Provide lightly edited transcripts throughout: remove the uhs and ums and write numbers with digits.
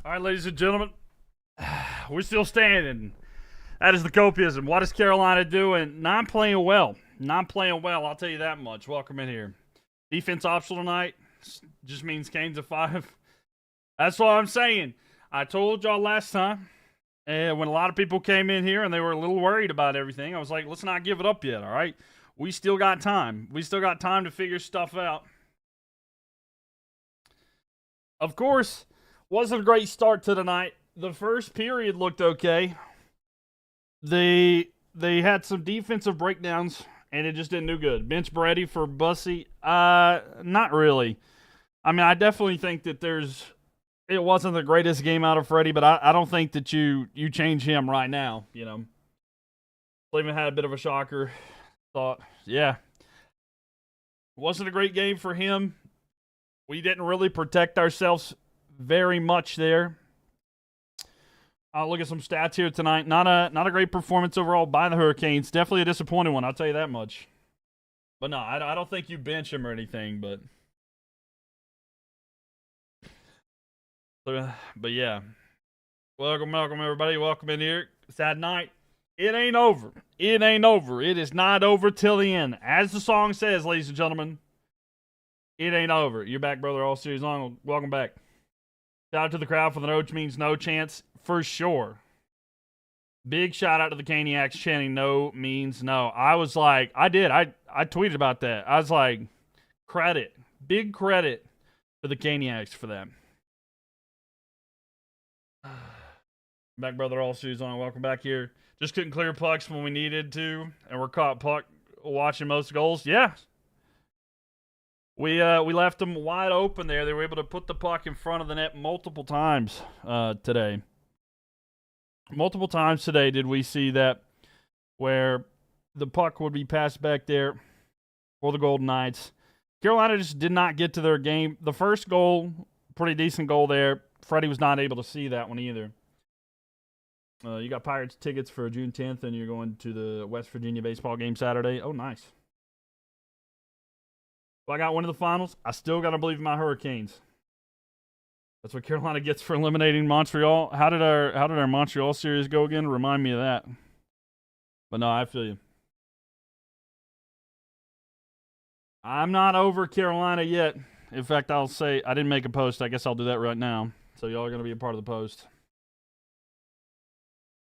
All right, ladies and gentlemen, we're still standing. That is the copism. What is Carolina doing? Not playing well. Not playing well, I'll tell you that much. Welcome in here. Defense optional tonight just means Canes at 5. That's what I'm saying. I told y'all last time, and when a lot of people came in here and they were a little worried about everything, I was like, let's not give it up yet, all right? We still got time. We still got time to figure stuff out. Of course, wasn't a great start to the night. The first period looked okay. They had some defensive breakdowns, and it just didn't do good. Bench Brady for Bussy? Not really. I mean, I definitely think that it wasn't the greatest game out of Freddie, but I don't think that you change him right now, you know. Cleveland had a bit of a shocker. Thought, yeah. Wasn't a great game for him. We didn't really protect ourselves very much there. I'll look at some stats here tonight. Not a great performance overall by the Hurricanes. Definitely a disappointing one, I'll tell you that much. But no, I don't think you bench him or anything, but yeah. Welcome, everybody. Welcome in here. Sad night. It ain't over. It ain't over. It is not over till the end. As the song says, ladies and gentlemen, it ain't over. You're back, brother, all series long. Welcome back. Shout out to the crowd for the no means no chance, for sure. Big shout out to the Caniacs chanting no means no. I was like, I tweeted about that. I was like, big credit for the Caniacs for that. Back, brother, all series on. Welcome back here. Just couldn't clear pucks when we needed to, and we're caught puck watching most goals. Yeah. We left them wide open there. They were able to put the puck in front of the net multiple times today. Multiple times today did we see that where the puck would be passed back there for the Golden Knights. Carolina just did not get to their game. The first goal, pretty decent goal there. Freddie was not able to see that one either. You got Pirates tickets for June 10th, and you're going to the West Virginia baseball game Saturday. Oh, nice. Well, I got one of the finals. I still got to believe in my Hurricanes. That's what Carolina gets for eliminating Montreal. How did our Montreal series go again? Remind me of that. But no, I feel you. I'm not over Carolina yet. In fact, I'll say I didn't make a post. I guess I'll do that right now. So y'all are going to be a part of the post.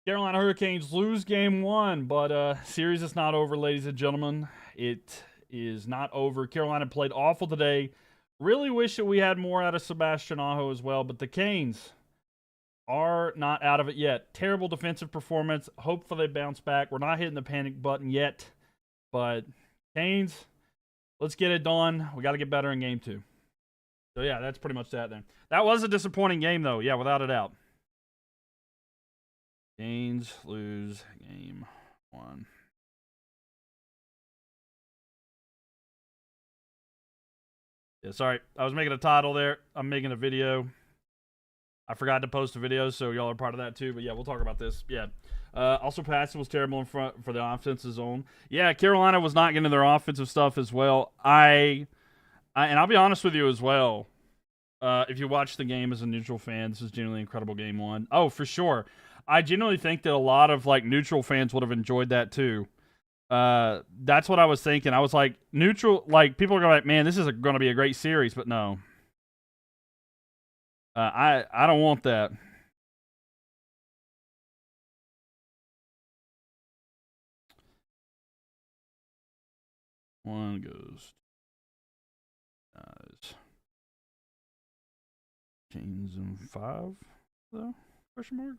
Carolina Hurricanes lose game 1, but series is not over, ladies and gentlemen. It is not over. Carolina played awful today. Really wish that we had more out of Sebastian Aho as well, but the Canes are not out of it yet. Terrible defensive performance. Hopefully they bounce back. We're not hitting the panic button yet, but Canes, let's get it done. We got to get better in game 2. So yeah, that's pretty much that then. That was a disappointing game though. Yeah, without a doubt. Canes lose game 1. Yeah, sorry. I was making a title there. I'm making a video. I forgot to post a video, so y'all are part of that too. But yeah, we'll talk about this. Yeah. Also, passing was terrible in front for the offensive zone. Yeah, Carolina was not getting their offensive stuff as well. And I'll be honest with you as well. If you watch the game as a neutral fan, this is genuinely incredible game 1. Oh, for sure. I genuinely think that a lot of neutral fans would have enjoyed that too. That's what I was thinking. I was like, neutral, people are going to be like, man, this is going to be a great series, but no. I don't want that. One goes. Canes in 5, though? Question mark?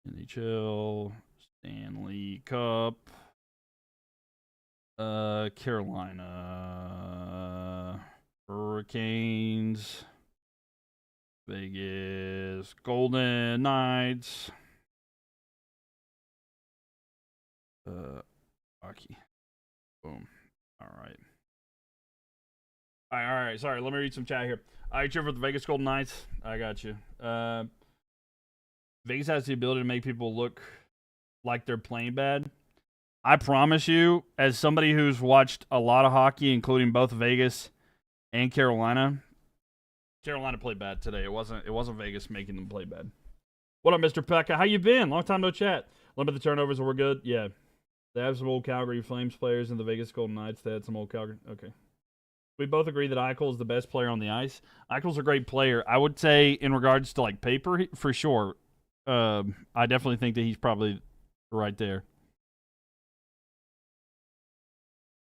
NHL, Stanley Cup, Carolina, Hurricanes, Vegas, Golden Knights, hockey. Boom. All right. All right. Sorry, let me read some chat here. All right, cheer for the Vegas Golden Knights. I got you. Vegas has the ability to make people look like they're playing bad. I promise you, as somebody who's watched a lot of hockey, including both Vegas and Carolina, Carolina played bad today. It wasn't Vegas making them play bad. What up, Mr. Pekka? How you been? Long time no chat. Limit the turnovers, we're good. Yeah, they have some old Calgary Flames players in the Vegas Golden Knights. They had some old Calgary. Okay. We both agree that Eichel is the best player on the ice. Eichel's a great player. I would say in regards to like paper, for sure. I definitely think that he's probably right there.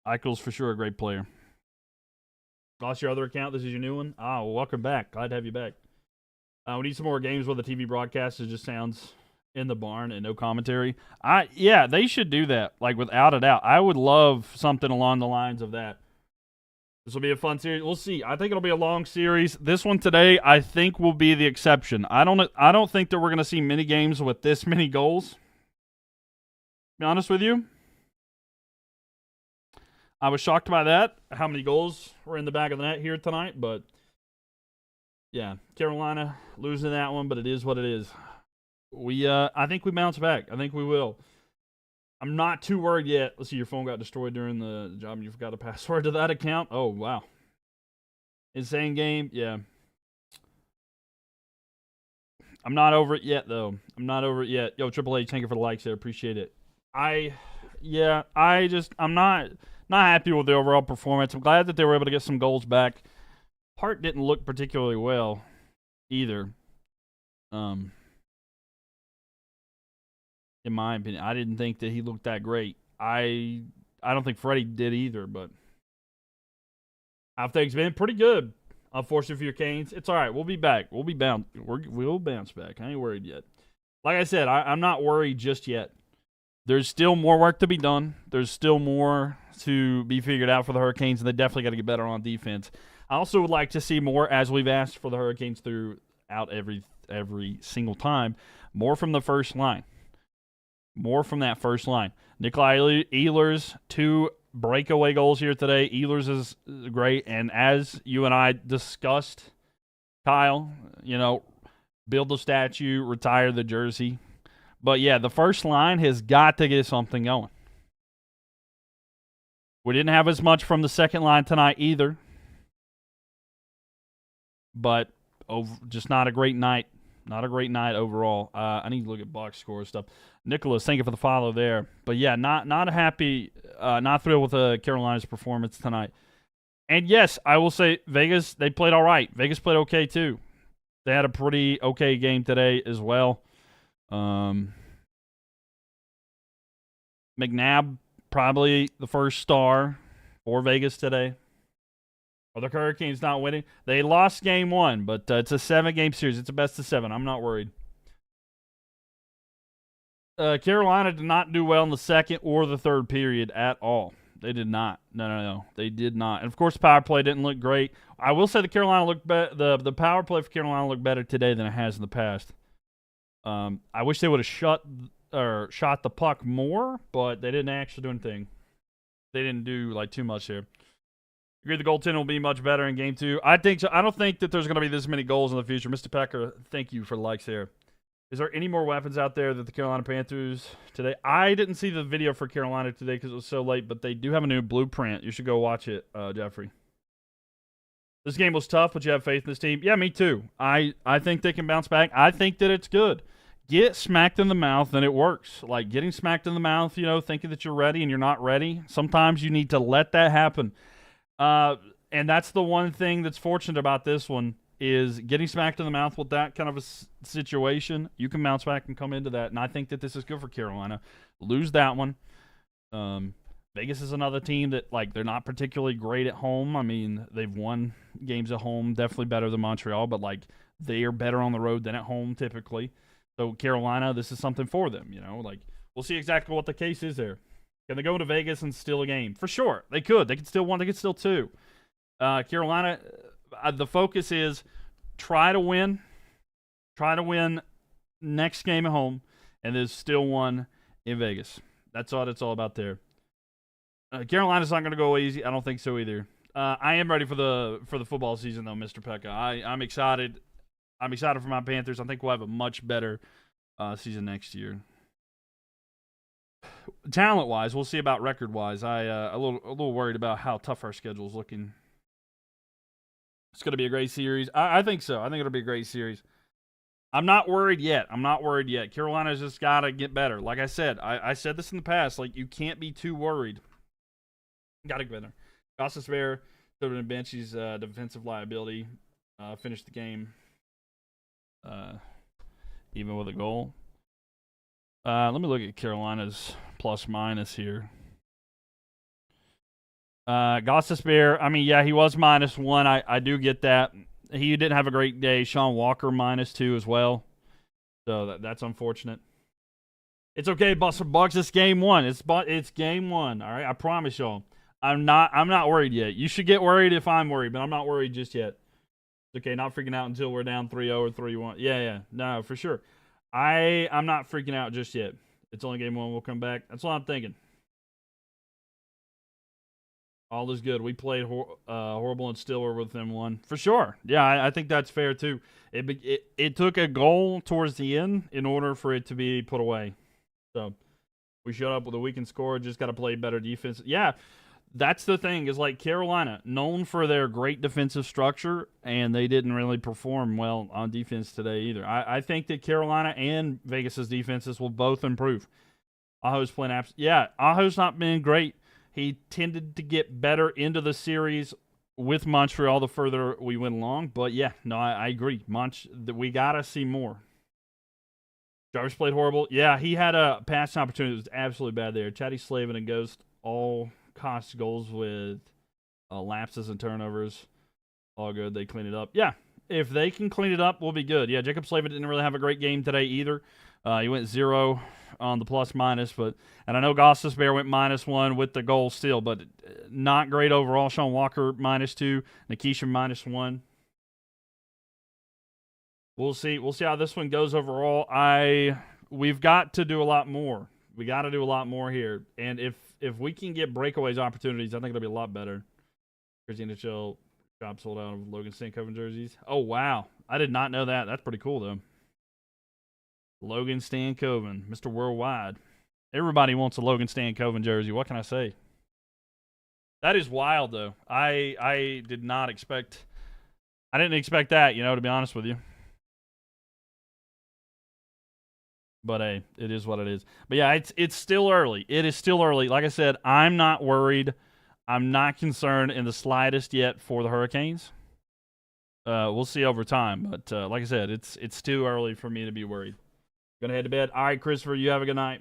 Eichel's for sure a great player. Lost your other account. This is your new one. Oh, well, welcome back. Glad to have you back. We need some more games where the TV broadcast just sounds in the barn and no commentary. Yeah, they should do that. Like without a doubt, I would love something along the lines of that. This will be a fun series. We'll see. I think it'll be a long series. This one today, I think, will be the exception. I don't think that we're going to see many games with this many goals. To be honest with you, I was shocked by that. How many goals were in the back of the net here tonight? But yeah, Carolina losing that one, but it is what it is. I think we bounce back. I think we will. I'm not too worried yet. Let's see, your phone got destroyed during the job and you forgot a password to that account. Oh, wow. Insane game. Yeah. I'm not over it yet, though. I'm not over it yet. Yo, Triple H, thank you for the likes there. Appreciate it. I'm not happy with the overall performance. I'm glad that they were able to get some goals back. Hart didn't look particularly well either. In my opinion, I didn't think that he looked that great. I don't think Freddie did either, but I think it's been pretty good. Unfortunately for your Canes, it's all right. We'll be back. We'll bounce back. I ain't worried yet. Like I said, I'm not worried just yet. There's still more work to be done. There's still more to be figured out for the Hurricanes, and they definitely got to get better on defense. I also would like to see more, as we've asked for the Hurricanes throughout every single time, more from the first line. More from that first line. Nikolai Ehlers, 2 breakaway goals here today. Ehlers is great. And as you and I discussed, Kyle, build the statue, retire the jersey. But yeah, the first line has got to get something going. We didn't have as much from the second line tonight either. But just not a great night. Not a great night overall. I need to look at box score stuff. Nicholas, thank you for the follow there. But yeah, not happy, not thrilled with Carolina's performance tonight. And yes, I will say Vegas, they played all right. Vegas played okay too. They had a pretty okay game today as well. McNabb, probably the first star for Vegas today. Are the Hurricanes not winning? They lost game 1, but it's a 7-game series. It's a best of 7. I'm not worried. Carolina did not do well in the second or the third period at all. They did not. No. They did not. And, of course, the power play didn't look great. I will say the power play for Carolina looked better today than it has in the past. I wish they would have shot the puck more, but they didn't actually do anything. They didn't do too much here. Agree the goaltending will be much better in game 2. I think so. I don't think that there's going to be this many goals in the future. Mr. Pecker, thank you for the likes there. Is there any more weapons out there that the Carolina Panthers today? I didn't see the video for Carolina today because it was so late, but they do have a new blueprint. You should go watch it, Jeffrey. This game was tough, but you have faith in this team. Yeah, me too. I think they can bounce back. I think that it's good. Get smacked in the mouth, and it works. Like getting smacked in the mouth, thinking that you're ready and you're not ready. Sometimes you need to let that happen. And that's the one thing that's fortunate about this one is getting smacked in the mouth with that kind of a situation. You can bounce back and come into that, and I think that this is good for Carolina. Lose that one. Vegas is another team that, they're not particularly great at home. I mean, they've won games at home, definitely better than Montreal, but, they are better on the road than at home typically. So, Carolina, this is something for them, We'll see exactly what the case is there. Can they go to Vegas and steal a game? For sure. They could. They could steal 1. They could steal 2. Carolina, the focus is try to win. Try to win next game at home, and there's still 1 in Vegas. That's all it's all about there. Carolina's not going to go easy. I don't think so either. I am ready for the football season, though, Mr. Pekka. I'm excited. I'm excited for my Panthers. I think we'll have a much better season next year. Talent-wise, we'll see about record-wise. A little worried about how tough our schedule is looking. It's going to be a great series. I think so. I think it'll be a great series. I'm not worried yet. Carolina's just got to get better. Like I said, I said this in the past. Like, you can't be too worried. Got to get better. Gossip Bear stood on the bench. He's defensive liability. Finished the game even with a goal. Let me look at Carolina's plus minus here. Gossip Bear, I mean, yeah, he was -1. I do get that. He didn't have a great day. Sean Walker -2 as well. So that's unfortunate. It's okay, Buster Bucks. It's game one. It's game one. All right, I promise y'all. I'm not worried yet. You should get worried if I'm worried, but I'm not worried just yet. It's okay, not freaking out until we're down 3-0 or 3-1. Yeah, no, for sure. I'm not freaking out just yet. It's only game one. We'll come back. That's all I'm thinking. All is good. We played horrible and still were within one. For sure. Yeah, I think that's fair too. It took a goal towards the end in order for it to be put away. So we showed up with a weakened score. Just got to play better defense. Yeah, that's the thing is like Carolina, known for their great defensive structure, and they didn't really perform well on defense today either. I think that Carolina and Vegas's defenses will both improve. Aho's playing Aho's not been great. He tended to get better into the series with Montreal the further we went along. But, yeah, no, I agree. We got to see more. Jarvis played horrible. Yeah, he had a passing opportunity that was absolutely bad there. Chatty Slavin and Ghost all cost goals with lapses and turnovers. All good. They clean it up. Yeah, if they can clean it up, we'll be good. Yeah, Jacob Slavin didn't really have a great game today either. He went 0 on the plus-minus, and I know Gossip Bear went -1 with the goal still, but not great overall. Sean Walker -2, Nikisha -1. We'll see how this one goes overall. We've got to do a lot more. We got to do a lot more here, and if we can get breakaways opportunities, I think it'll be a lot better. Here's the NHL shop sold out of Logan Stankoven jerseys. Oh wow, I did not know that. That's pretty cool though. Logan Stankoven, Mr. Worldwide. Everybody wants a Logan Stankoven jersey. What can I say? That is wild, though. I did not expect. I didn't expect that, to be honest with you. But hey, it is what it is. But yeah, it's still early. It is still early. Like I said, I'm not worried. I'm not concerned in the slightest yet for the Hurricanes. We'll see over time. But like I said, it's too early for me to be worried. Gonna head to bed. All right, Christopher, you have a good night.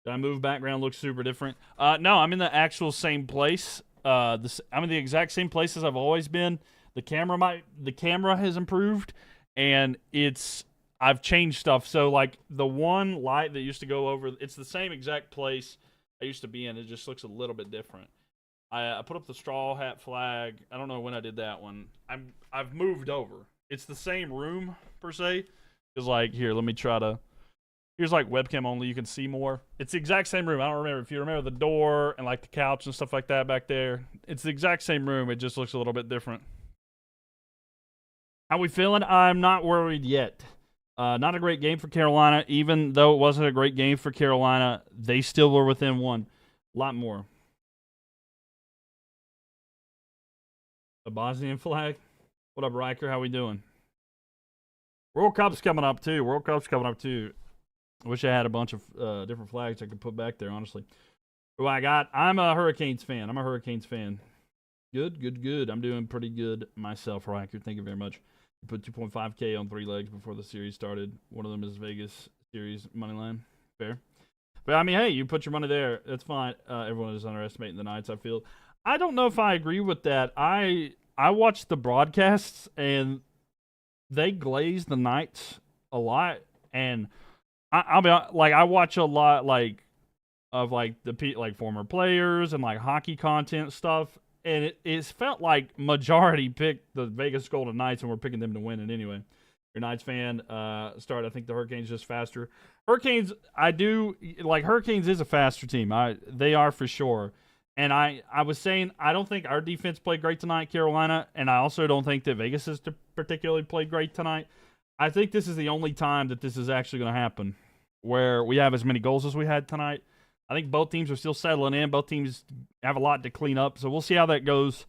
Did I move? Background looks super different. No, I'm in the actual same place. I'm in the exact same place as I've always been. The camera has improved, and I've changed stuff. So like the one light that used to go over, it's the same exact place I used to be in. It just looks a little bit different. I put up the straw hat flag. I don't know when I did that one. I've moved over. It's the same room per se. It's like here, let me try to. Here's like webcam only. You can see more. It's the exact same room. I don't remember if you remember the door and like the couch and stuff like that back there. It's the exact same room. It just looks a little bit different. How we feeling? I'm not worried yet. Not a great game for Carolina. Even though it wasn't a great game for Carolina, they still were within one. A lot more. A Bosnian flag. What up, Riker? How we doing? World Cup's coming up too. I wish I had a bunch of different flags I could put back there, honestly. Who I got? I'm a Hurricanes fan. Good. I'm doing pretty good myself, Riker. Thank you very much. You put 2.5K on 3 legs before the series started. One of them is Vegas series money line. Fair. But, I mean, hey, you put your money there. That's fine. Everyone is underestimating the Knights, I feel. I don't know if I agree with that. I watched the broadcasts, and they glaze the Knights a lot, and I'll be like, I watch a lot of the former players and like hockey content stuff, and it felt like majority picked the Vegas Golden Knights and we're picking them to win it anyway. You're a Knights fan. I think the Hurricanes just faster. Hurricanes is a faster team. They are for sure. And I was saying, I don't think our defense played great tonight, Carolina, and I also don't think that Vegas has particularly played great tonight. I think this is the only time that this is actually going to happen, where we have as many goals as we had tonight. I think both teams are still settling in. Both teams have a lot to clean up, so we'll see how that goes.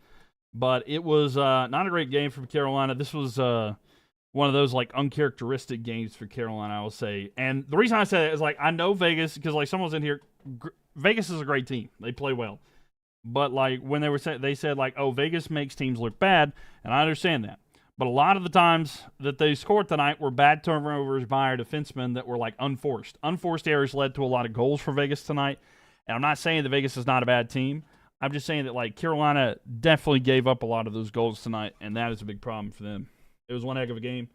But it was not a great game from Carolina. This was one of those like uncharacteristic games for Carolina, I will say. And the reason I say that is like I know Vegas because like someone's in here. Vegas is a great team. They play well. But like when they said like, oh, Vegas makes teams look bad, and I understand that. But a lot of the times that they scored tonight were bad turnovers by our defensemen that were like unforced. Unforced errors led to a lot of goals for Vegas tonight. And I'm not saying that Vegas is not a bad team. I'm just saying that like Carolina definitely gave up a lot of those goals tonight, and that is a big problem for them. It was one heck of a game.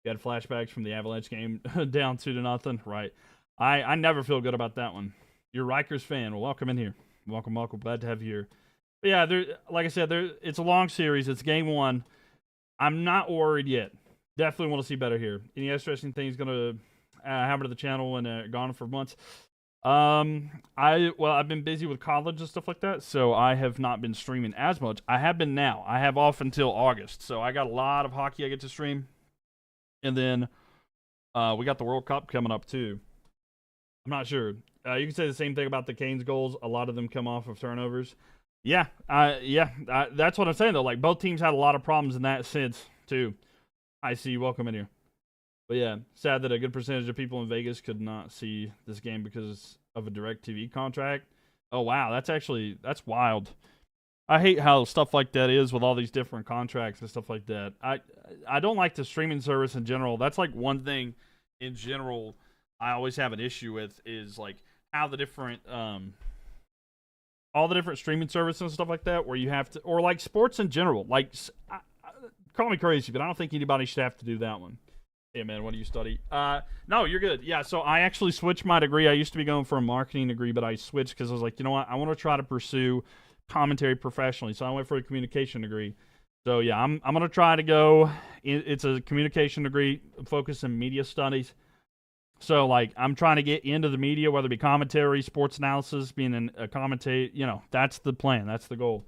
You had flashbacks from the Avalanche game down 2-0. Right. I never feel good about that one. You're a Rikers fan. Well, welcome in here. Welcome. Glad to have you here. But yeah, like I said, it's a long series. It's game one. I'm not worried yet. Definitely want to see better here. Any interesting things going to happen to the channel and gone for months? I've been busy with college and stuff like that, so I have not been streaming as much. I have been now. I have off until August, so I got a lot of hockey I get to stream. And then we got the World Cup coming up too. I'm not sure. You can say the same thing about the Canes goals. A lot of them come off of turnovers. Yeah, that's what I'm saying though. Like both teams had a lot of problems in that sense too. I see. Welcome in here. But yeah, sad that a good percentage of people in Vegas could not see this game because of a DirecTV contract. Oh wow, that's wild. I hate how stuff like that is with all these different contracts and stuff like that. I don't like the streaming service in general. That's like one thing in general I always have an issue with is like how the different all the different streaming services and stuff like that where you have to, or like sports in general. Like call me crazy, but I don't think anybody should have to do that one. Hey man, what do you study? No, you're good. Yeah, so I actually switched my degree. I used to be going for a marketing degree, but I switched because I was like, you know what? I want to try to pursue commentary professionally. So I went for a communication degree. So yeah, I'm gonna try to go. It's a communication degree focused in media studies. So like I'm trying to get into the media, whether it be commentary, sports analysis, being a commentator. You know, that's the plan. That's the goal.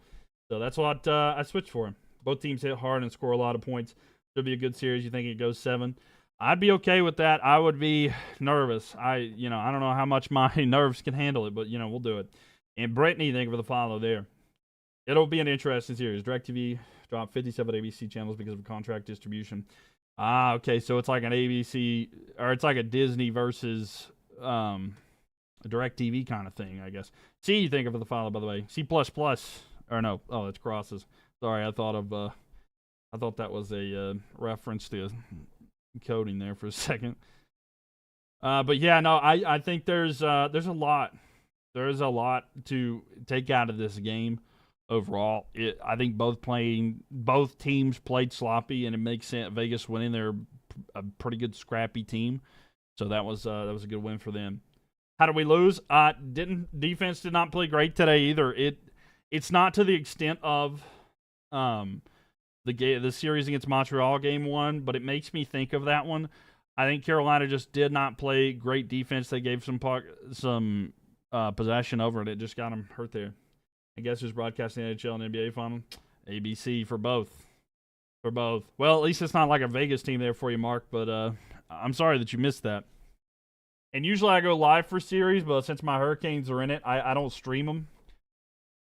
So that's what I switched for. Both teams hit hard and score a lot of points. Should be a good series. You think it goes 7? I'd be okay with that. I would be nervous. I don't know how much my nerves can handle it, but we'll do it. And Brittany, thank you for the follow there. It'll be an interesting series. DirecTV dropped 57 ABC channels because of contract distribution. Okay, so it's like an ABC, or it's like a Disney versus a DirecTV kind of thing, I guess. C, thank you for the follow, by the way. C++, or no, oh, that's crosses. Sorry, I thought that was a reference to coding there for a second. But yeah, no, I think there's a lot. There's a lot to take out of this game overall. I think both teams played sloppy, and it makes sense. Vegas winning, they're a pretty good scrappy team, so that was a good win for them. How did we lose? Defense did not play great today either. It's not to the extent of the series against Montreal game 1, but it makes me think of that one. I think Carolina just did not play great defense. They gave some possession over it. It just got them hurt there. I guess who's broadcasting the NHL and NBA final? ABC for both. For both. Well, at least it's not like a Vegas team there for you, Mark, but I'm sorry that you missed that. And usually I go live for series, but since my Hurricanes are in it, I don't stream them.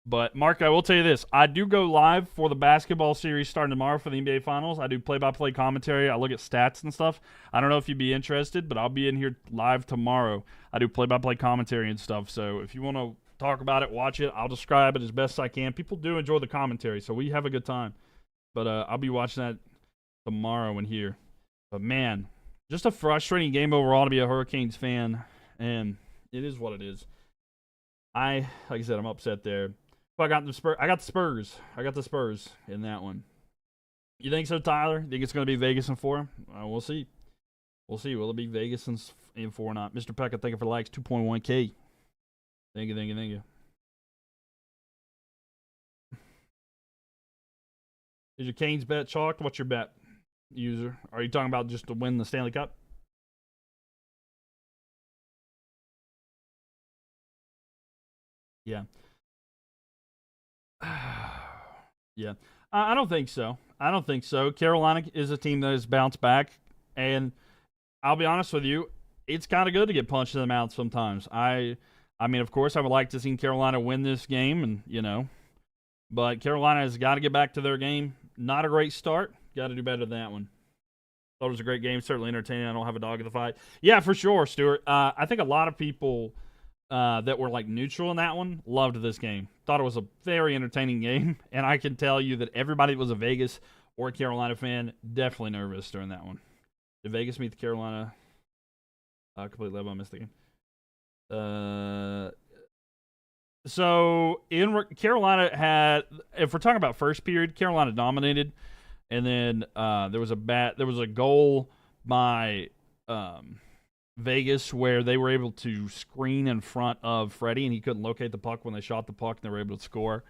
But, Mark, I will tell you this. I do go live for the basketball series starting tomorrow for the NBA Finals. I do play-by-play commentary. I look at stats and stuff. I don't know if you'd be interested, but I'll be in here live tomorrow. I do play-by-play commentary and stuff. So if you want to talk about it, watch it, I'll describe it as best I can. People do enjoy the commentary, so we have a good time. But I'll be watching that tomorrow in here. But, man, just a frustrating game overall to be a Hurricanes fan. And it is what it is. Like I said, I'm upset there. I got the Spurs. I got the Spurs in that one. You think so, Tyler? Think it's going to be Vegas in 4? We'll see. We'll see. Will it be Vegas in 4 or not? Mr. Pekka, thank you for the likes. 2.1K. Thank you. Is your Canes bet chalked? What's your bet, user? Are you talking about just to win the Stanley Cup? Yeah. Yeah. I don't think so. Carolina is a team that has bounced back, and I'll be honest with you, it's kind of good to get punched in the mouth sometimes. I mean, of course, I would like to see Carolina win this game, and But Carolina has got to get back to their game. Not a great start. Got to do better than that one. Thought it was a great game. Certainly entertaining. I don't have a dog in the fight. Yeah, for sure, Stuart. I think a lot of people that were like neutral in that one loved this game. Thought it was a very entertaining game. And I can tell you that everybody that was a Vegas or a Carolina fan definitely nervous during that one. Did Vegas meet the Carolina? Completely level. I missed the game. So in Carolina had, if we're talking about first period, Carolina dominated, and then there was a goal by Vegas where they were able to screen in front of Freddie, and he couldn't locate the puck when they shot the puck, and they were able to score.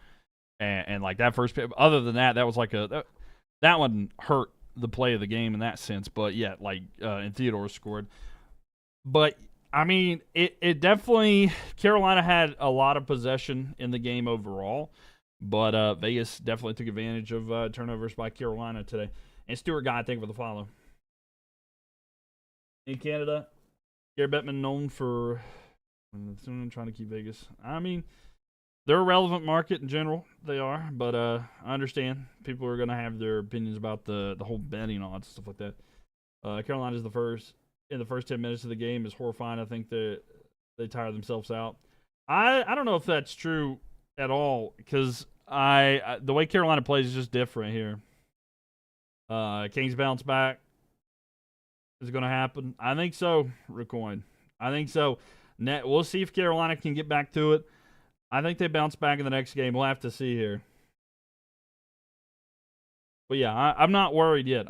And like that first, other than that, that was like that one hurt the play of the game in that sense. But yeah, like and Theodore scored, but. I mean, it definitely, Carolina had a lot of possession in the game overall, but Vegas definitely took advantage of turnovers by Carolina today. And Stuart Guy, thank you for the follow. In Canada, Gary Bettman known for trying to keep Vegas. I mean, they're a relevant market in general. They are, but I understand people are going to have their opinions about the whole betting odds and stuff like that. Carolina's the first. In the first 10 minutes of the game is horrifying. I think that they tire themselves out. I don't know if that's true at all because the way Carolina plays is just different here. Kings bounce back is going to happen. I think so, Recoin. I think so. We'll see if Carolina can get back to it. I think they bounce back in the next game. We'll have to see here. But yeah, I'm not worried yet.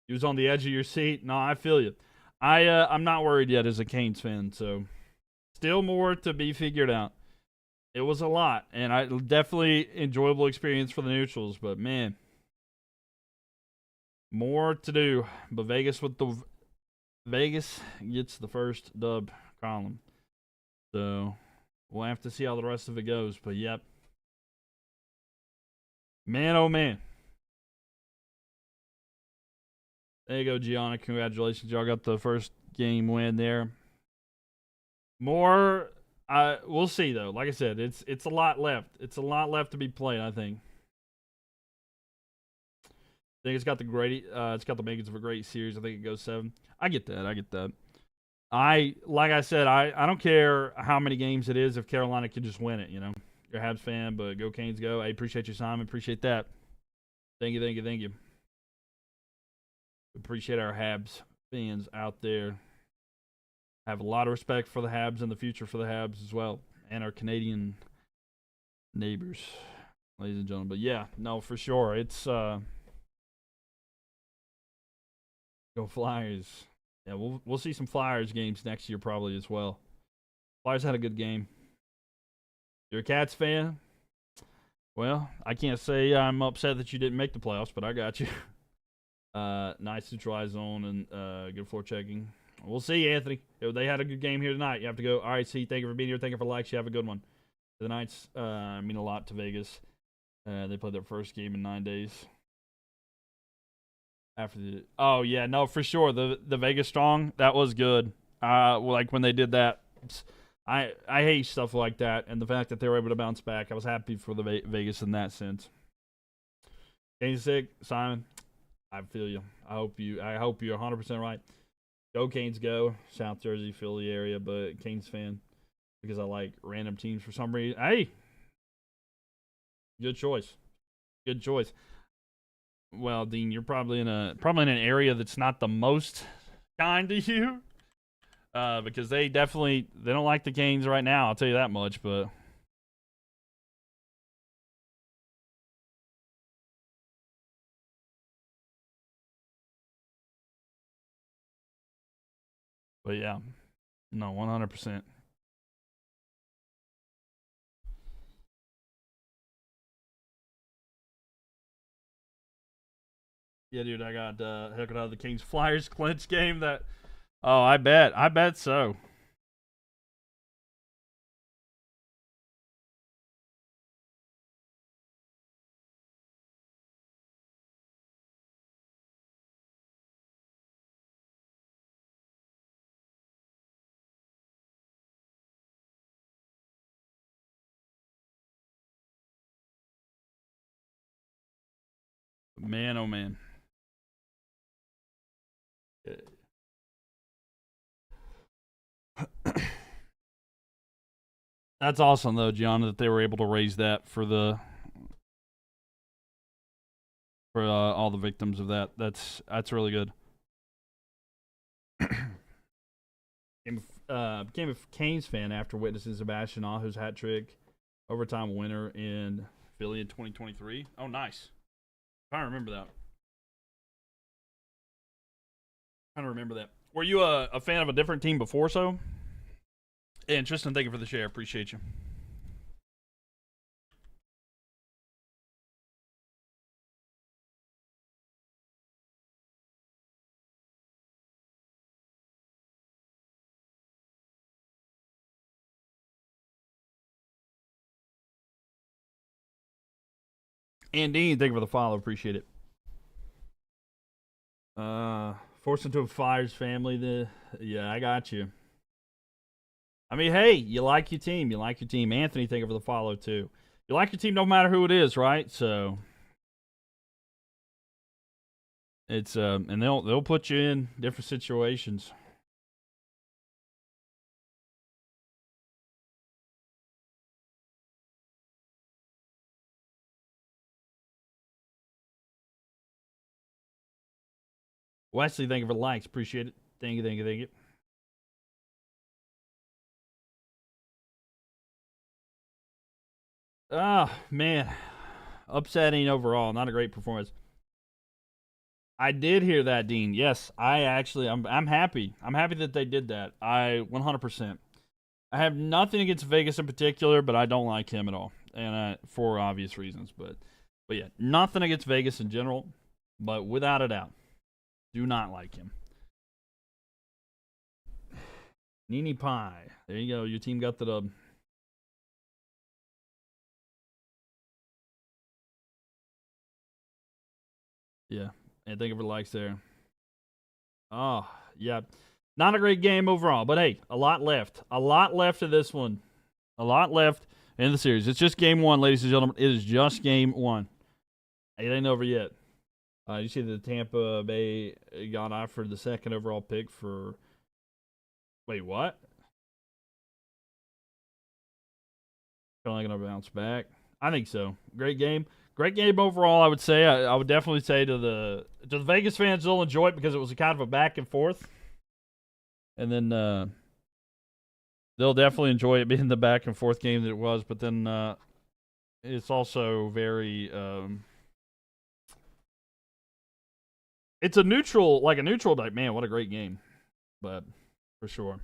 He was on the edge of your seat. No, I feel you. I'm not worried yet as a Canes fan, so still more to be figured out. It was a lot, and I definitely enjoyable experience for the neutrals, but man, more to do. But Vegas gets the first dub column, so we'll have to see how the rest of it goes. But yep, man, oh man. There you go, Gianna. Congratulations. Y'all got the first game win there. More, we'll see, though. Like I said, it's a lot left. It's a lot left to be played, I think. I think it's got the makings of a great series. I think it goes 7. I get that. Like I said, I don't care how many games it is if Carolina can just win it, you know. You're a Habs fan, but go Canes go. I appreciate you, Simon. Appreciate that. Thank you. Appreciate our Habs fans out there. Have a lot of respect for the Habs and the future for the Habs as well, and our Canadian neighbors, ladies and gentlemen. But yeah, no, for sure, it's go Flyers. Yeah, we'll see some Flyers games next year probably as well. Flyers had a good game. You're a Cats fan? Well, I can't say I'm upset that you didn't make the playoffs, but I got you. Nice neutralized zone and good floor checking. We'll see, Anthony. They had a good game here tonight. You have to go. All right, see. Thank you for being here. Thank you for likes. You have a good one. The Knights mean a lot to Vegas. They played their first game in 9 days. Oh yeah, no, for sure. The Vegas Strong, that was good. Like when they did that, I hate stuff like that, and the fact that they were able to bounce back, I was happy for the Vegas in that sense. Canes sick, Simon. I feel you. I hope you're 100% right. Go Canes, go. South Jersey, Philly area, but Canes fan because I like random teams for some reason. Hey, good choice. Well, Dean, you're probably in an area that's not the most kind to you, because they don't like the Canes right now. I'll tell you that much. But yeah, no, 100%. Yeah, dude, I got heck out of the Kings Flyers clinch game. I bet so. Man, oh man. That's awesome though, Gianna, that they were able to raise that for all the victims of that. That's really good. Became a Canes fan after witnessing Sebastian Aho's hat trick, overtime winner in Philly in 2023. Oh, nice. I remember that. I remember that. Were you a fan of a different team before so? And Tristan, thank you for the share. Appreciate you. And Dean, thank you for the follow. Appreciate it. Forced into a Flyers family. Yeah, I got you. I mean, hey, you like your team. You like your team. Anthony, thank you for the follow too. You like your team no matter who it is, right? So it's and they'll put you in different situations. Wesley, thank you for the likes. Appreciate it. Thank you, thank you, thank you. Oh, man. Upsetting overall. Not a great performance. I did hear that, Dean. Yes, I'm happy. I'm happy that they did that. 100%. I have nothing against Vegas in particular, but I don't like him at all, and for obvious reasons. But yeah, nothing against Vegas in general, but without a doubt, do not like him. Nini Pie. There you go. Your team got the dub. Yeah. And thank you for the likes there. Oh, yeah. Not a great game overall, but hey, a lot left. A lot left of this one. A lot left in the series. It's just game one, ladies and gentlemen. It is just game one. It ain't over yet. You see the Tampa Bay got offered the second overall pick for. Wait, what? Feeling like gonna bounce back. I think so. Great game. Great game overall. I would say. I would definitely say to the Vegas fans, they'll enjoy it because it was a kind of a back and forth, and then they'll definitely enjoy it being the back and forth game that it was. But then it's also very. It's a neutral type. Man, what a great game, but for sure.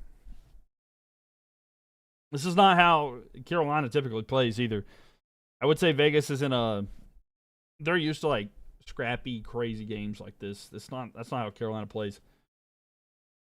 This is not how Carolina typically plays either. I would say Vegas is they're used to like scrappy, crazy games like this. That's not how Carolina plays.